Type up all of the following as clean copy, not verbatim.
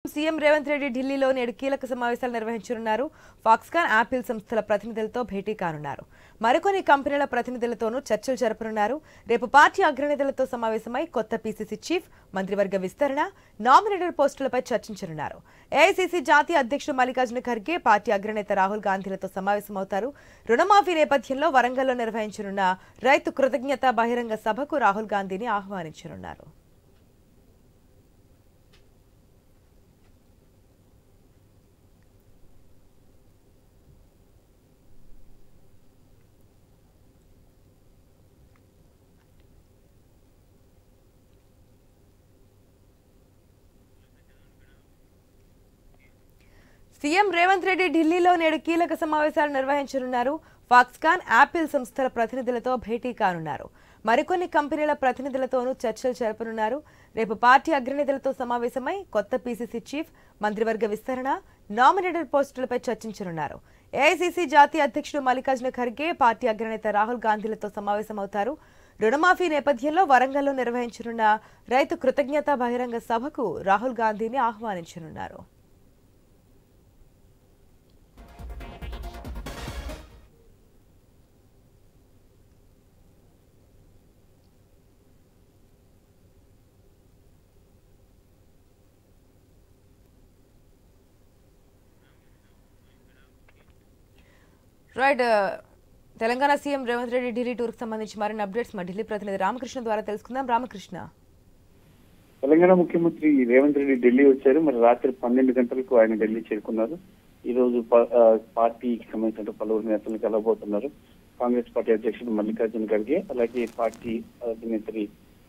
CM Revanth Reddy ఢిల్లీలో నేడు కీలక సమావేశాలు నిర్వహించనున్నారు. ఫాక్స్కాన్, యాపిల్ సంస్థల ప్రతినిధులతో భేటీ కానున్నారు. మరికొన్ని కంపెనీల ప్రతినిధులతోనూ చర్చలు జరపనున్నారు. రేపు పార్టీ అగ్రనేతలతో సమావేశమై కొత్త పీసీసీ చీఫ్, మంత్రివర్గ విస్తరణ, నామినేటెడ్ పోస్టులపై చర్చించనున్నారు. ఏఐసీసీ జాతీయ అధ్యక్షుడు మల్లికార్జున ఖర్గే, పార్టీ అగ్రనేత రాహుల్ గాంధీలతో సమావేశమవుతారు. రుణమాఫీ నేపథ్యంలో వరంగల్లో నిర్వహించనున్న రైతు కృతజ్ఞత బహిరంగ సభకు రాహుల్ గాంధీని ఆహ్వానించనున్నారు. సీఎం రేవంత్ రెడ్డి ఢిల్లీలో నేడు కీలక సమావేశాలు నిర్వహించనున్నారు. ఫాక్స్కాన్, యాపిల్ సంస్థల ప్రతినిధులతో భేటీ కానున్నారు. మరికొన్ని కంపెనీల ప్రతినిధులతోనూ చర్చలు జరపనున్నారు. రేపు పార్టీ అగ్రనేతలతో సమావేశమై కొత్త పీసీసీ చీఫ్, మంత్రివర్గ విస్తరణ, నామినేటెడ్ పోస్టులపై చర్చించనున్నారు. ఏఐసీసీ జాతీయ అధ్యక్షుడు మల్లికార్జున ఖర్గే, పార్టీ అగ్రనేత రాహుల్ గాంధీలతో సమావేశమవుతారు. రుణమాఫీ నేపథ్యంలో వరంగల్లో నిర్వహించనున్న రైతు కృతజ్ఞత బహిరంగ సభకు రాహుల్ గాంధీని ఆహ్వానించనున్నారు. Right, Telangana CM Revanth Reddy Delhi tour కు సంబంధించి మరిన్ని అప్డేట్స్ మా ఢిల్లీ ప్రతినిధి రామకృష్ణ ద్వారా తెలుసుకుందాం. రామకృష్ణ, తెలంగాణ ముఖ్యమంత్రి రేవంత్ రెడ్డి ఢిల్లీ వచ్చారు. మరి రాత్రి 12 గంటలకు ఆయన ఢిల్లీ చేరుకున్నారు. ఈ రోజు పార్టీకి సంబంధించిన పలువురు నేతలు కలవబోతున్నారు. కాంగ్రెస్ పార్టీ అధ్యక్షుడు మల్లికార్జున ఖర్గే, అలాగే పార్టీ అధినేత్రి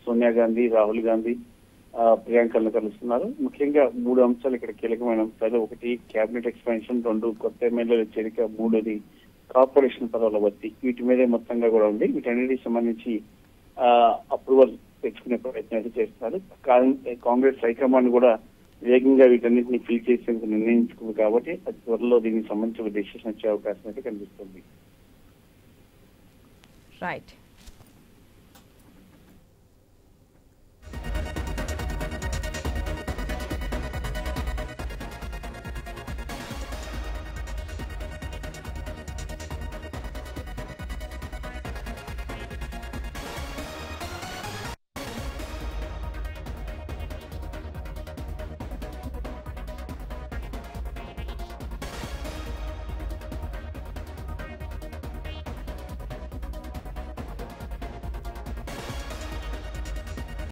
సోనియా గాంధీ, రాహుల్ గాంధీ, ప్రియాంకలను కలుస్తున్నారు. ముఖ్యంగా 3 అంశాలు ఇక్కడ కీలకమైన అంశాలు. 1 కేబినెట్ ఎక్స్పాన్షన్, 2 కొత్త ఎమ్మెల్యేల చేరిక, 3 కార్పొరేషన్ పదవుల భర్తీ. వీటి మీదే మొత్తంగా కూడా ఉంది. వీటన్నిటికి సంబంధించి అప్రూవల్ తెచ్చుకునే ప్రయత్నం అయితే చేస్తున్నారు. కాంగ్రెస్ హైకమాండ్ కూడా వేగంగా వీటన్నిటిని ఫిల్ చేసేందుకు నిర్ణయించుకుంది కాబట్టి అది త్వరలో దీనికి సంబంధించి ఒక డెసిషన్ వచ్చే అవకాశం అయితే కనిపిస్తుంది. రైట్.